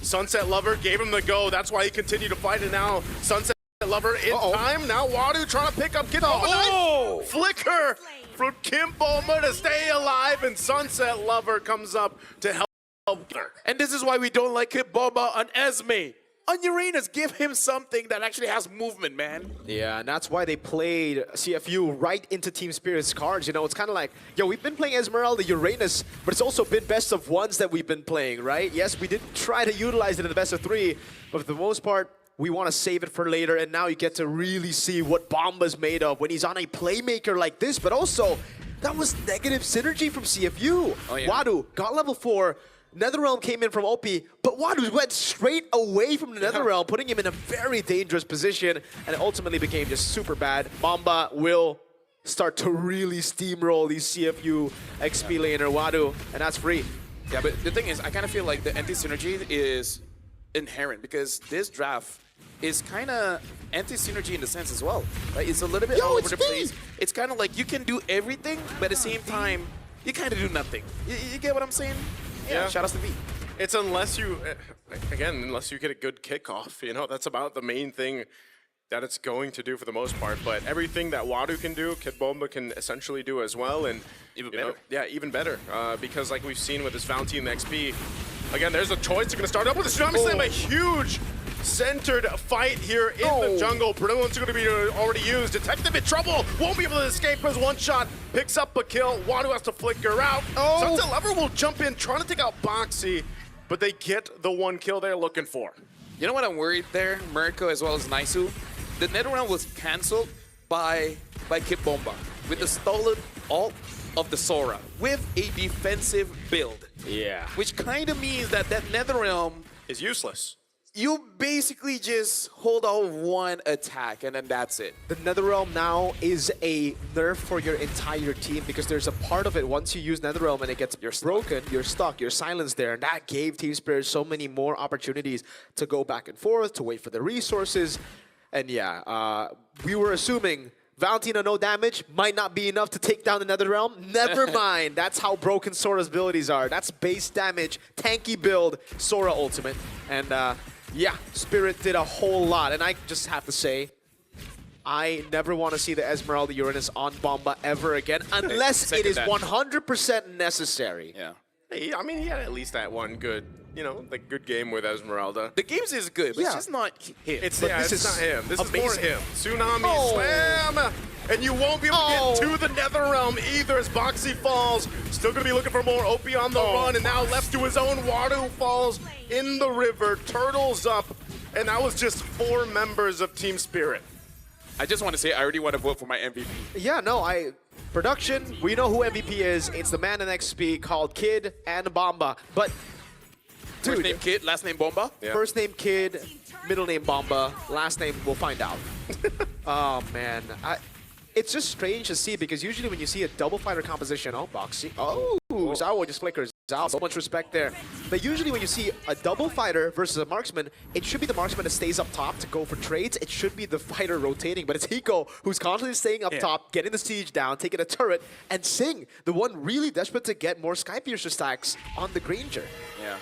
Sunset Lover gave him the go. That's why he continued to fight, and now Sunset Lover in time. Now Wadu trying to pick up Kim Bomba. Nice flicker from Kim Bomba to stay alive, and Sunset Lover comes up to help her. And this is why we don't like Kim Bomba on Esme. On Uranus, give him something that actually has movement, man. Yeah, and that's why they played CFU right into Team Spirit's cards. You know, it's kind of like, yo, we've been playing Esmeralda, Uranus, but it's also been best of ones that we've been playing, right? Yes, we did try to utilize it in the best of 3, but for the most part, we want to save it for later, and now you get to really see what Bomba's made of when he's on a playmaker like this, but also, that was negative synergy from CFU. Oh, yeah. Wadu got level 4, NetherRealm came in from OP, but Wadu went straight away from the NetherRealm, putting him in a very dangerous position, and it ultimately became just super bad. Bomba will start to really steamroll these CFU XP laner Wadu, and that's free. Yeah, but the thing is, I kind of feel like the anti-synergy is inherent because this draft is kind of anti-synergy in the sense as well. Right? It's a little bit all over the place. It's kind of like you can do everything, but at the same time, you kind of do nothing. You get what I'm saying? Yeah, shout out to V. It's unless you, again, unless you get a good kickoff, you know, that's about the main thing that it's going to do for the most part. But everything that Wadu can do, Kid Bomba can essentially do as well. And even better. Yeah, even better. Because like we've seen with this Valentine XP, again, there's a choice. They're going to start up with a Tsunami Slam, a huge centered fight here in the jungle. Brilliant's going to be already used. Detective in trouble. Won't be able to escape his one shot. Picks up a kill. Wadu has to flicker out. Sunset Lover will jump in, trying to take out Boxy, but they get the one kill they're looking for. You know what I'm worried there, Mirko as well as Naisu? The NetherRealm was cancelled by Kid Bomba with the stolen ult of the Sora with a defensive build. Yeah. Which kind of means that NetherRealm Is useless. you basically just hold on one attack and then that's it. The NetherRealm now is a nerf for your entire team because there's a part of it, once you use NetherRealm and it gets broken, you're stuck, you're silenced there, and that gave Team Spirit so many more opportunities to go back and forth, to wait for the resources. And yeah, we were assuming Valentina no damage might not be enough to take down the NetherRealm. Never mind, that's how broken Sora's abilities are. That's base damage, tanky build, Sora ultimate. And yeah, Spirit did a whole lot, and I just have to say, I never want to see the Esmeralda Uranus on Bomba ever again, unless it is 100% necessary. Yeah. I mean, he had at least that one good, you know, like good game with Esmeralda. The games is good, but it's just not him. It's, But yeah, this it's is not him. This amazing. is more him. Tsunami Slam! And you won't be able to get to the NetherRealm either as Boxy falls. Still going to be looking for more OP on the run, and now left to his own. Wadu falls in the river, turtles up, and that was just 4 members of Team Spirit. I just want to say I already want to vote for my MVP. Yeah, no, production, we know who MVP is. It's the man in XP called Kid and Bomba. But, dude, First name Kid, last name Bomba. Yeah. first name Kid, middle name Bomba, last name we'll find out. Oh, man. It's just strange to see because usually when you see a double fighter composition, Boxy. Zawo just flickers out. So much respect there. But usually when you see a double fighter versus a marksman, it should be the marksman that stays up top to go for trades. It should be the fighter rotating, but it's Hiko who's constantly staying up top, getting the siege down, taking a turret, and Sing, the one really desperate to get more Skypiercer stacks on the Granger. Yeah.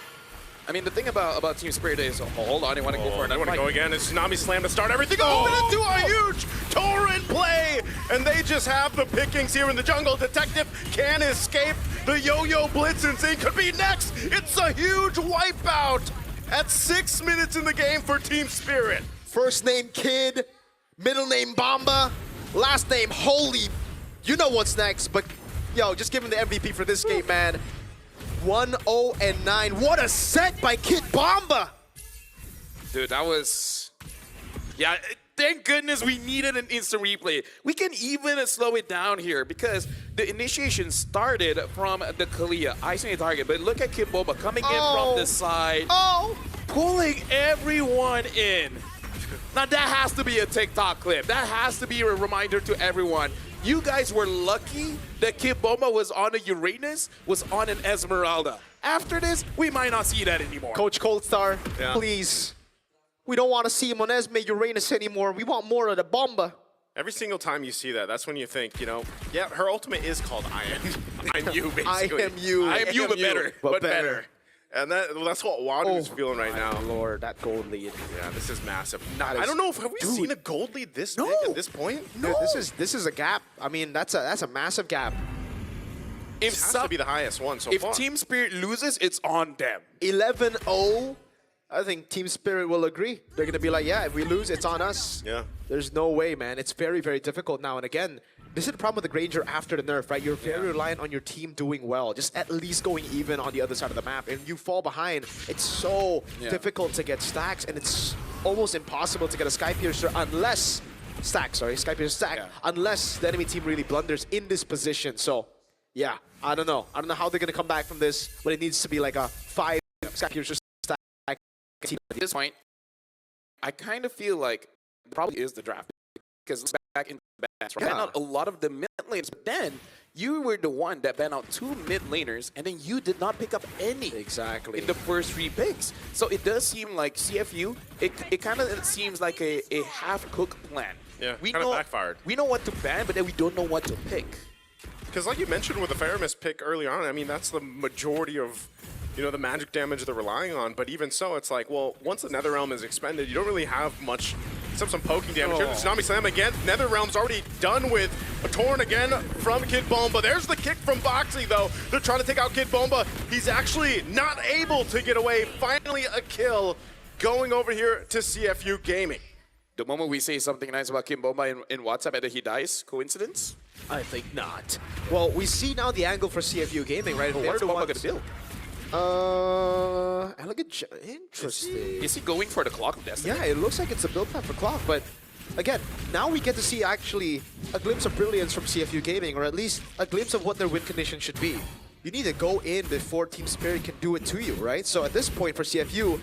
I mean, the thing about Team Spirit is, hold on, they want to go for They another want to fight. go again. It's Tsunami Slam to start everything. Oh, into a huge torrent play. And they just have the pickings here in the jungle. Detective can escape. The Yo-Yo Blitz and Zing could be next. It's a huge wipeout at 6 minutes in the game for Team Spirit. First name Kid, middle name Bomba, last name Holy. You know what's next, but yo, just give him the MVP for this game, man. 1-0-9. What a set by Kid Bomba! Dude, that was... Yeah, thank goodness we needed an instant replay. We can even slow it down here because the initiation started from the Kalia, isolating target. But look at Kid Bomba coming in from the side, pulling everyone in. Now that has to be a TikTok clip. That has to be a reminder to everyone. You guys were lucky that Kid Bomba was on a Uranus, was on an Esmeralda. After this, we might not see that anymore. Coach Coldstar, please. We don't want to see him on Esme Uranus anymore. We want more of the Bomba. Every single time you see that, that's when you think, you know, yeah, her ultimate is called I am you, basically. I am you. I am you, but better. But better. And that's what Wadu's feeling right now. Lord, that gold lead. Yeah, this is massive. That I is- don't know if have we dude. seen a gold lead this big at this point. Dude, this is a gap. I mean, that's a massive gap. If, It has some, to be the highest one so if far. Team Spirit loses, it's on them. 11-0. I think Team Spirit will agree. They're gonna be like, yeah, if we lose, it's on us. Yeah. There's no way, man. It's very, very difficult now. And again, this is the problem with the Granger after the nerf, right? You're very reliant on your team doing well, just at least going even on the other side of the map. And you fall behind, it's so difficult to get stacks, and it's almost impossible to get a Sky Piercer unless Sky Piercer stack, unless the enemy team really blunders in this position. So, yeah, I don't know. I don't know how they're gonna come back from this, but it needs to be like a 5 Sky Piercer stack team. At this point, I kind of feel like it probably is the draft because back in the bans, right? Yeah. Banned out a lot of the mid laners, but then you were the one that banned out 2 mid laners, and then you did not pick up any Exactly. in the first 3 picks. So it does seem like CFU, it kind of seems like a half-cooked plan. Yeah, we kinda know, backfired. We know what to ban, but then we don't know what to pick. Because like you mentioned with the Faramis pick early on, I mean, that's the majority of, you know, the magic damage they're relying on. But even so, it's like, well, once the Netherrealm is expended, you don't really have much, except some poking damage. Here, the Tsunami Slam again. Netherrealm's already done with a Torn again from Kid Bomba. There's the kick from Boxy, though. They're trying to take out Kid Bomba. He's actually not able to get away. Finally, a kill going over here to CFU Gaming. The moment we say something nice about Kim Bomba in WhatsApp and then he dies, coincidence? I think not. Well, we see now the angle for CFU Gaming, right? They're What's the Bomba ones- gonna build? Elegant. Interesting. Is he going for the Clock of Destiny? Yeah, it looks like it's a build path for Clock, but again, now we get to see actually a glimpse of brilliance from CFU Gaming, or at least a glimpse of what their win condition should be. You need to go in before Team Spirit can do it to you, right? So at this point for CFU,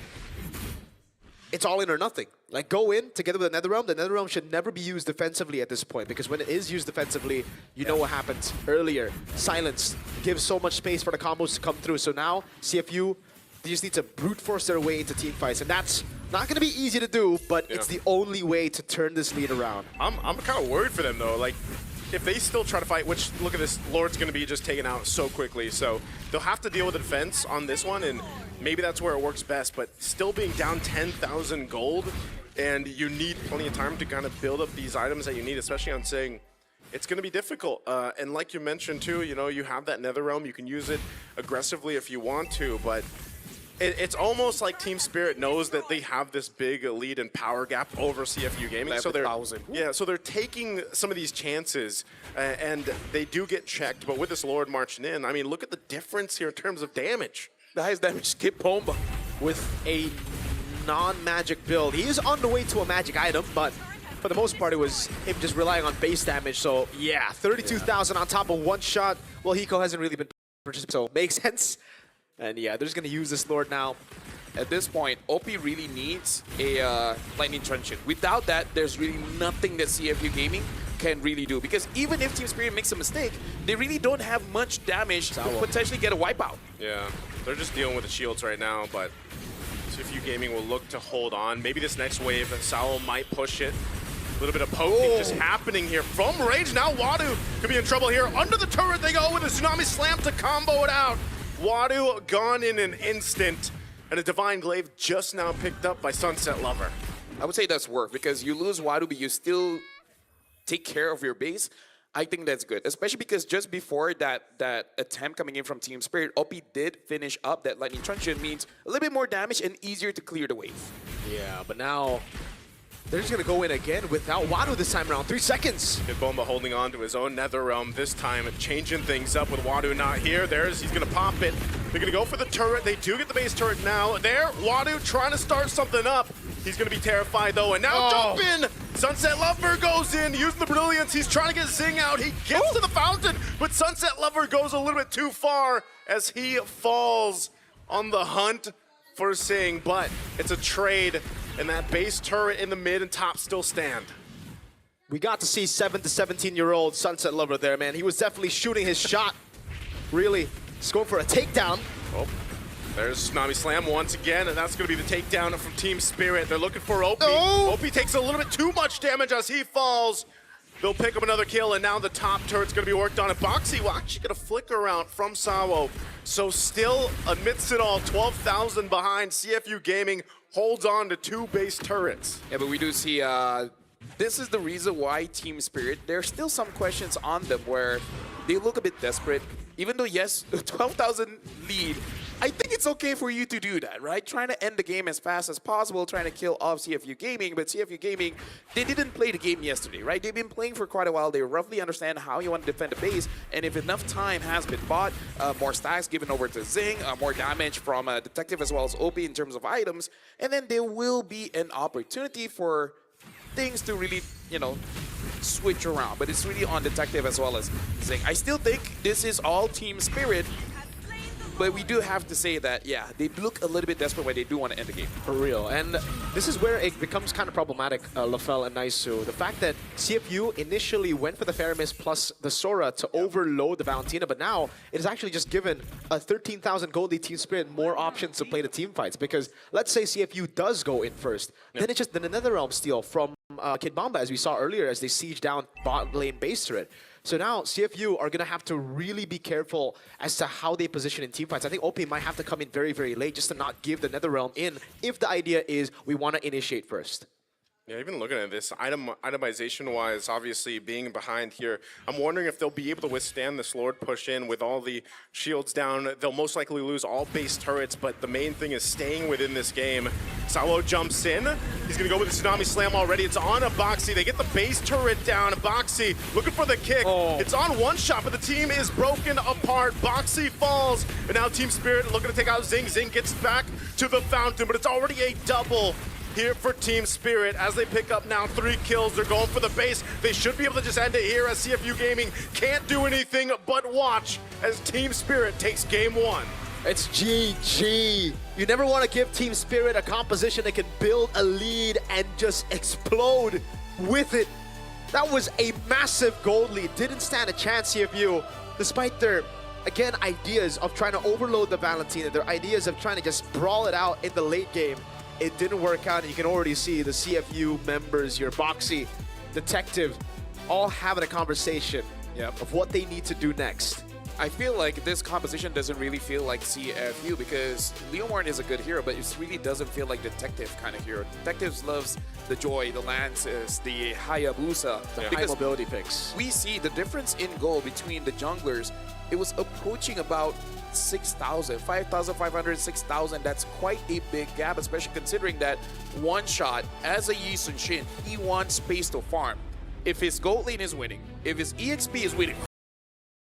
it's all in or nothing. Like, go in together with the Netherrealm. The Netherrealm should never be used defensively at this point, because when it is used defensively, you know what happens earlier. Silence gives so much space for the combos to come through. So now, CFU, they just need to brute force their way into team fights, and that's not going to be easy to do, but it's the only way to turn this lead around. I'm kind of worried for them, though. Like, if they still try to fight, which, look at this, Lord's going to be just taken out so quickly. So they'll have to deal with the defense on this one, and maybe that's where it works best. But still being down 10,000 gold, and you need plenty of time to kind of build up these items that you need, especially on saying it's going to be difficult. And like you mentioned, too, you know, you have that Netherrealm. You can use it aggressively if you want to, but it's almost like Team Spirit knows that they have this big lead and power gap over CFU Gaming. So they're 11,000. so they're taking some of these chances, and they do get checked. But with this Lord marching in, I mean, look at the difference here in terms of damage. The highest damage, Kim Bomba. With a non-magic build. He is on the way to a magic item, but for the most part, it was him just relying on base damage. So yeah, 32,000 on top of one shot. Well, Hiko hasn't really been purchased, so makes sense. And yeah, they're just gonna use this Lord now. At this point, OP really needs a Lightning Truncheon. Without that, there's really nothing that CFU Gaming can really do. Because even if Team Spirit makes a mistake, they really don't have much damage to potentially get a wipeout. Yeah, they're just dealing with the shields right now, but CFU Gaming will look to hold on. Maybe this next wave, Sao might push it. A little bit of poking just happening here from Rage. Now Wadu could be in trouble here. Under the turret they go with a Tsunami Slam to combo it out. Wadu gone in an instant, and a Divine Glaive just now picked up by Sunset Lover. I would say that's worth because you lose Wadu, but you still take care of your base. I think that's good, especially because just before that attempt coming in from Team Spirit, OP did finish up that Lightning Truncheon, means a little bit more damage and easier to clear the wave. Yeah, but now they're just gonna go in again without Wadu this time around. 3 seconds. Kid Bomba holding on to his own Netherrealm this time, changing things up with Wadu not here. He's gonna pop it. They're gonna go for the turret. They do get the base turret now. There, Wadu trying to start something up. He's gonna be terrified though, and now jump in! Sunset Lover goes in, using the brilliance. He's trying to get Zing out. He gets to the fountain, but Sunset Lover goes a little bit too far as he falls on the hunt for Zing, but it's a trade, and that base turret in the mid and top still stand. We got to see 7 to 17-year-old Sunset Lover there, man. He was definitely shooting his shot. Really, he's going for a takedown. Oh, there's Tsunami Slam once again, and that's going to be the takedown from Team Spirit. They're looking for OP. Oh! OP takes a little bit too much damage as he falls. They'll pick up another kill, and now the top turret's going to be worked on. And Boxy will actually get a flicker round from Sawo. So still, amidst it all, 12,000 behind. CFU Gaming holds on to 2 base turrets. Yeah, but we do see this is the reason why Team Spirit, there's still some questions on them where they look a bit desperate. Even though, yes, 12,000 lead, I think it's okay for you to do that, right? Trying to end the game as fast as possible, trying to kill off CFU Gaming, but CFU Gaming, they didn't play the game yesterday, right? They've been playing for quite a while. They roughly understand how you want to defend the base, and if enough time has been bought, more stacks given over to Zing, more damage from Detective as well as OP in terms of items, and then there will be an opportunity for things to really, you know, switch around, but it's really on Detective as well as Zing. I still think this is all Team Spirit, but we do have to say that, yeah, they look a little bit desperate when they do want to end the game. For real. And this is where it becomes kind of problematic, Lafel and Naisu. The fact that CFU initially went for the Faramis plus the Sora to overload the Valentina, but now it is actually just given a 13,000 gold lead Team Spirit more options to play the team fights. Because let's say CFU does go in first, then it's just the NetherRealm steal from Kid Bomba, as we saw earlier, as they siege down bot lane base turret. So now CFU are going to have to really be careful as to how they position in teamfights. I think OP might have to come in very, very late just to not give the NetherRealm in if the idea is we want to initiate first. Yeah, even looking at this, itemization-wise, obviously being behind here, I'm wondering if they'll be able to withstand this Lord push in with all the shields down. They'll most likely lose all base turrets, but the main thing is staying within this game. Sawo jumps in. He's going to go with the Tsunami Slam already. It's on a Boxy. They get the base turret down. Boxy looking for the kick. Oh. It's on one shot, but the team is broken apart. Boxy falls, and now Team Spirit looking to take out Zing. Zing gets back to the fountain, but it's already a double here for Team Spirit as they pick up now 3 kills. They're going for the base. They should be able to just end it here as CFU Gaming can't do anything but watch as Team Spirit takes game 1. It's GG. You never want to give Team Spirit a composition that can build a lead and just explode with it. That was a massive gold lead. Didn't stand a chance, CFU, despite their, again, ideas of trying to overload the Valentina, their ideas of trying to just brawl it out in the late game. It didn't work out, and you can already see the CFU members, your Boxy, Detective, all having a conversation of what they need to do next. I feel like this composition doesn't really feel like CFU because Leomorn is a good hero, but it really doesn't feel like Detective kind of hero. Detectives loves the Joy, the Lances, the Hayabusa. The high because mobility picks. we see the difference in goal between the junglers. It was approaching about 6,000, 5,500, 6,000. That's quite a big gap, especially considering that one shot, as a Yi Sun Shin, he wants space to farm. If his gold lane is winning, if his EXP is winning,